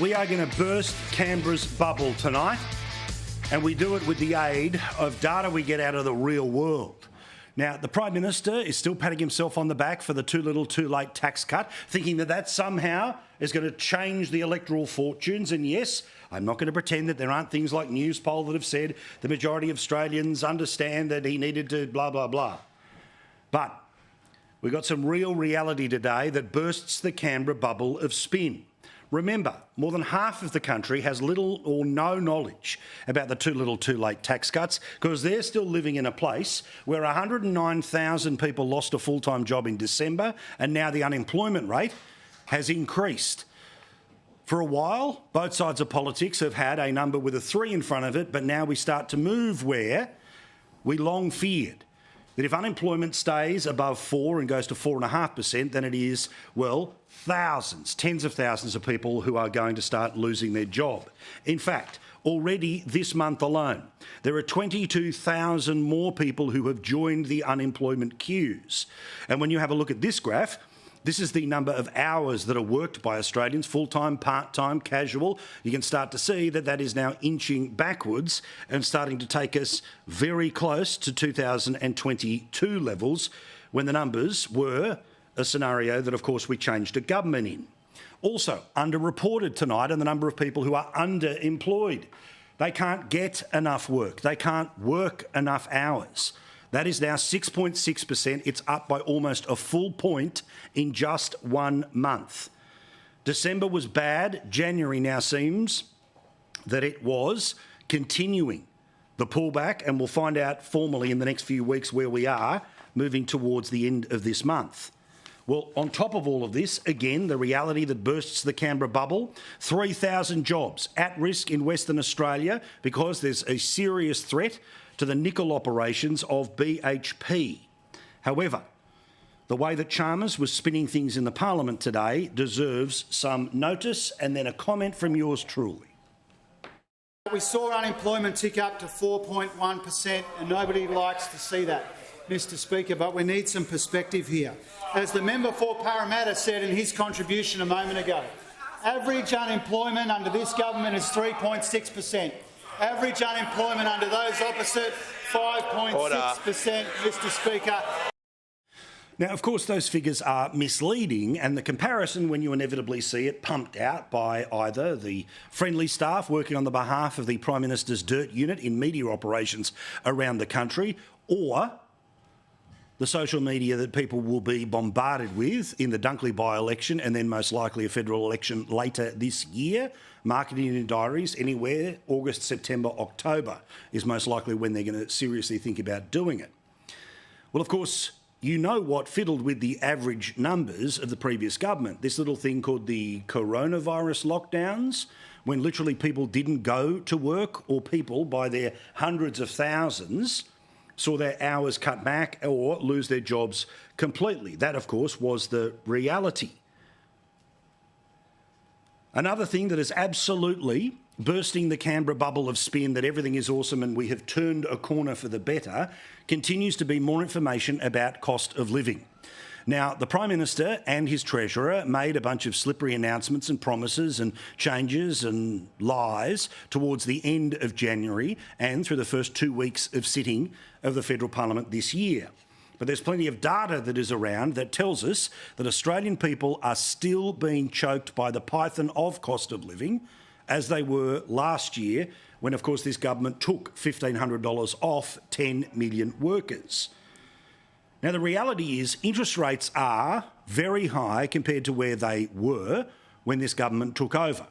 We are going to burst Canberra's bubble tonight, and we do it with the aid of data we get out of the real world. Now, the Prime Minister is still patting himself on the back for the too little, too late tax cut, thinking that that somehow is going to change the electoral fortunes. And yes, I'm not going to pretend that there aren't things like Newspoll that have said the majority of Australians understand that he needed to blah, blah, blah. But we've got some real reality today that bursts the Canberra bubble of spin. Remember, more than half of the country has little or no knowledge about the too little too late tax cuts because they're still living in a place where 109,000 people lost a full-time job in December, and now the unemployment rate has increased. For a while, both sides of politics have had a number with a 3 in front of it, but now we start to move where we long feared that if unemployment stays above 4 and goes to 4.5%, then it is, well, thousands, tens of thousands of people who are going to start losing their job. In fact, already this month alone, there are 22,000 more people who have joined the unemployment queues. And when you have a look at this graph, this is the number of hours that are worked by Australians, full-time, part-time, casual. You can start to see that that is now inching backwards and starting to take us very close to 2022 levels when the numbers were a scenario that, of course, we changed a government in. Also, underreported tonight are the number of people who are underemployed. They can't get enough work. They can't work enough hours. That is now 6.6%. It's up by almost a full point in just 1 month. December was bad. January now seems that it was continuing the pullback, and we'll find out formally in the next few weeks where we are moving towards the end of this month. Well, on top of all of this, again, the reality that bursts the Canberra bubble, 3,000 jobs at risk in Western Australia because there's a serious threat to the nickel operations of BHP. However, the way that Chalmers was spinning things in the Parliament today deserves some notice and then a comment from yours truly. We saw unemployment tick up to 4.1%, and nobody likes to see that, Mr Speaker, but we need some perspective here. As the member for Parramatta said in his contribution a moment ago, average unemployment under this government is 3.6%. Average unemployment under those opposite, 5.6%, Mr Speaker. Now, of course, those figures are misleading, and the comparison, when you inevitably see it pumped out by either the friendly staff working on the behalf of the Prime Minister's dirt unit in media operations around the country, or the social media that people will be bombarded with in the Dunkley by-election and then most likely a federal election later this year. Marketing in diaries anywhere August, September, October is most likely when they're going to seriously think about doing it. Well, of course, you know what fiddled with the average numbers of the previous government. This little thing called the coronavirus lockdowns, when literally people didn't go to work, or people by their hundreds of thousands saw their hours cut back or lose their jobs completely. That, of course, was the reality. Another thing that is absolutely bursting the Canberra bubble of spin that everything is awesome and we have turned a corner for the better continues to be more information about cost of living. Now, the Prime Minister and his Treasurer made a bunch of slippery announcements and promises and changes and lies towards the end of January and through the first 2 weeks of sitting of the federal parliament this year. But there's plenty of data that is around that tells us that Australian people are still being choked by the python of cost of living, as they were last year when, of course, this government took $1,500 off 10 million workers. Now, the reality is interest rates are very high compared to where they were when this government took over.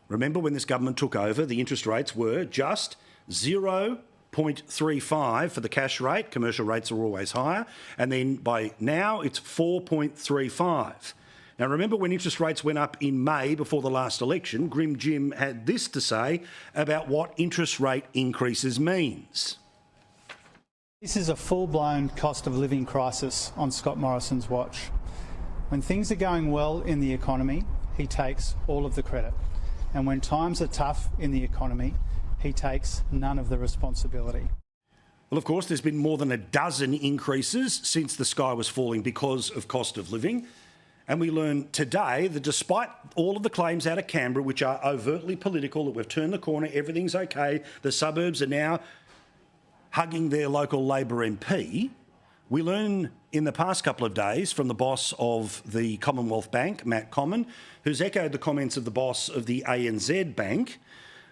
Remember, when this government took over, the interest rates were just 0.35 for the cash rate. Commercial rates are always higher. And then by now, it's 4.35. Now, remember when interest rates went up in May before the last election, Grim Jim had this to say about what interest rate increases means. This is a full-blown cost of living crisis on Scott Morrison's watch. When things are going well in the economy, he takes all of the credit. And when times are tough in the economy, he takes none of the responsibility. Well, of course, there's been more than a dozen increases since the sky was falling because of cost of living. And we learn today that despite all of the claims out of Canberra, which are overtly political, that we've turned the corner, everything's okay, the suburbs are now hugging their local Labor MP, we learn in the past couple of days from the boss of the Commonwealth Bank, Matt Comyn, who's echoed the comments of the boss of the ANZ Bank,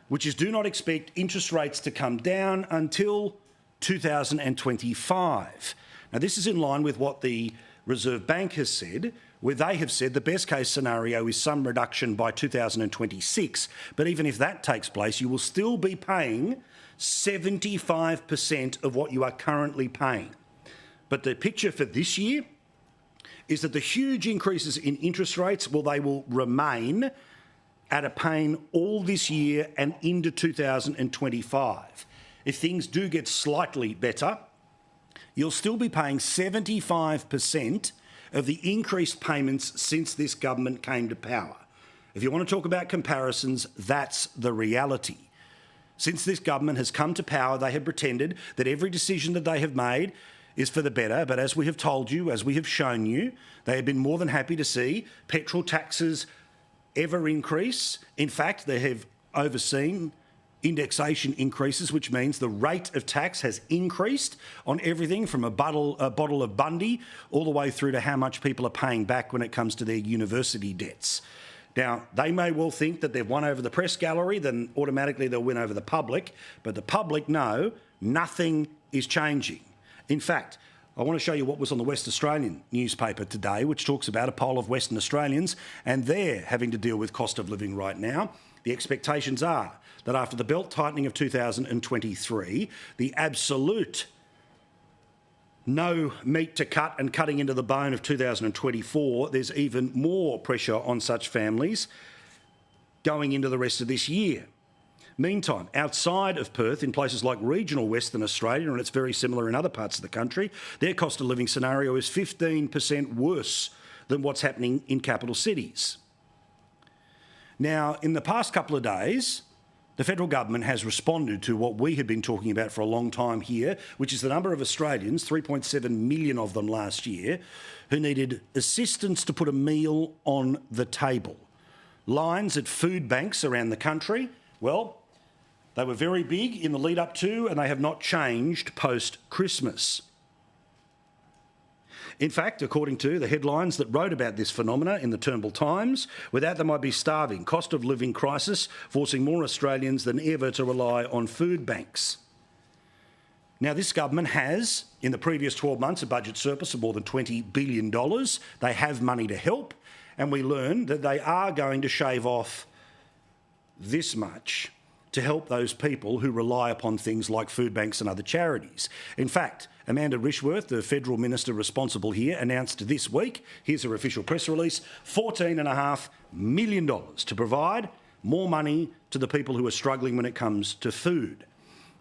which is do not expect interest rates to come down until 2025. Now, this is in line with what the Reserve Bank has said, where they have said the best case scenario is some reduction by 2026. But even if that takes place, you will still be paying 75% of what you are currently paying. But the picture for this year is that the huge increases in interest rates, well, they will remain at a pain all this year and into 2025. If things do get slightly better, you'll still be paying 75% of the increased payments since this government came to power. If you want to talk about comparisons, that's the reality. Since this government has come to power, they have pretended that every decision that they have made is for the better, but as we have told you, as we have shown you, they have been more than happy to see petrol taxes ever increase. In fact, they have overseen indexation increases, which means the rate of tax has increased on everything from a bottle of Bundy all the way through to how much people are paying back when it comes to their university debts. Now, they may well think that they've won over the press gallery, then automatically they'll win over the public, but the public know nothing is changing. In fact, I want to show you what was on the West Australian newspaper today, which talks about a poll of Western Australians, and they're having to deal with cost of living right now. The expectations are that after the belt tightening of 2023, the absolute no meat to cut and cutting into the bone of 2024, there's even more pressure on such families going into the rest of this year. Meantime, outside of Perth, in places like regional Western Australia, and it's very similar in other parts of the country, their cost of living scenario is 15% worse than what's happening in capital cities. Now, in the past couple of days, the federal government has responded to what we have been talking about for a long time here, which is the number of Australians, 3.7 million of them last year, who needed assistance to put a meal on the table. Lines at food banks around the country, well, they were very big in the lead up to, and they have not changed post-Christmas. In fact, according to the headlines that wrote about this phenomena in the Turnbull Times, without them I'd be starving. Cost of living crisis forcing more Australians than ever to rely on food banks. Now, this government has, in the previous 12 months, a budget surplus of more than $20 billion. They have money to help, and we learn that they are going to shave off this much to help those people who rely upon things like food banks and other charities. In fact, Amanda Rishworth, the federal minister responsible here, announced this week, here's her official press release, $14.5 million to provide more money to the people who are struggling when it comes to food.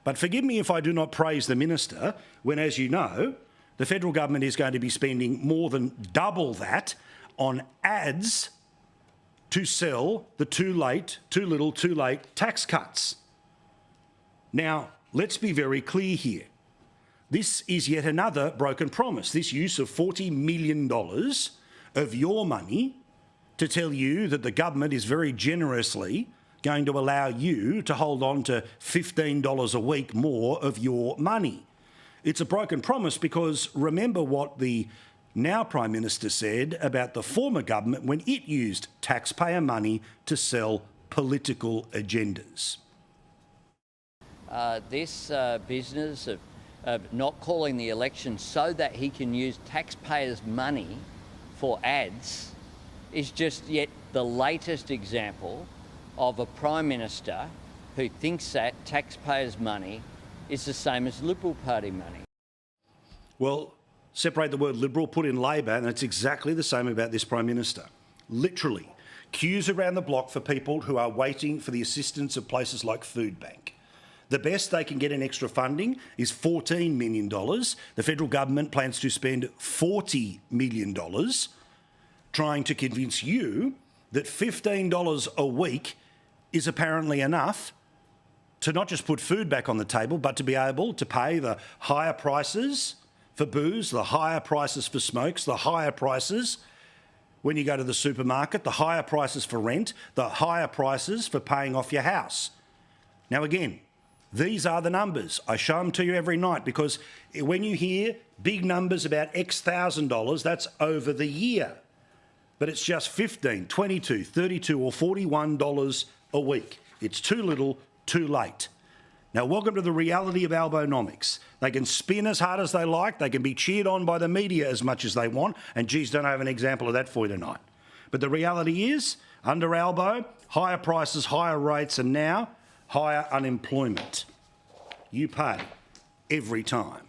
But forgive me if I do not praise the minister when, as you know, the federal government is going to be spending more than double that on ads to sell the too late, too little, too late tax cuts. Now, let's be very clear here. This is yet another broken promise, this use of $40 million of your money to tell you that the government is very generously going to allow you to hold on to $15 a week more of your money. It's a broken promise because remember what the now Prime Minister said about the former government when it used taxpayer money to sell political agendas. This business of not calling the election so that he can use taxpayers' money for ads is just yet the latest example of a Prime Minister who thinks that taxpayers' money is the same as Liberal Party money. Well, separate the word Liberal, put in Labor, and it's exactly the same about this Prime Minister. Literally, queues around the block for people who are waiting for the assistance of places like Food Bank. The best they can get in extra funding is $14 million. The federal government plans to spend $40 million trying to convince you that $15 a week is apparently enough to not just put food back on the table, but to be able to pay the higher prices for booze, the higher prices for smokes, the higher prices when you go to the supermarket, the higher prices for rent, the higher prices for paying off your house. Now, again, these are the numbers. I show them to you every night because when you hear big numbers about X $1,000, that's over the year. But it's just $15, $22, $32 or $41 a week. It's too little, too late. Now, welcome to the reality of Albonomics. They can spin as hard as they like. They can be cheered on by the media as much as they want. And, geez, don't I have an example of that for you tonight. But the reality is, under Albo, higher prices, higher rates, and now higher unemployment. You pay every time.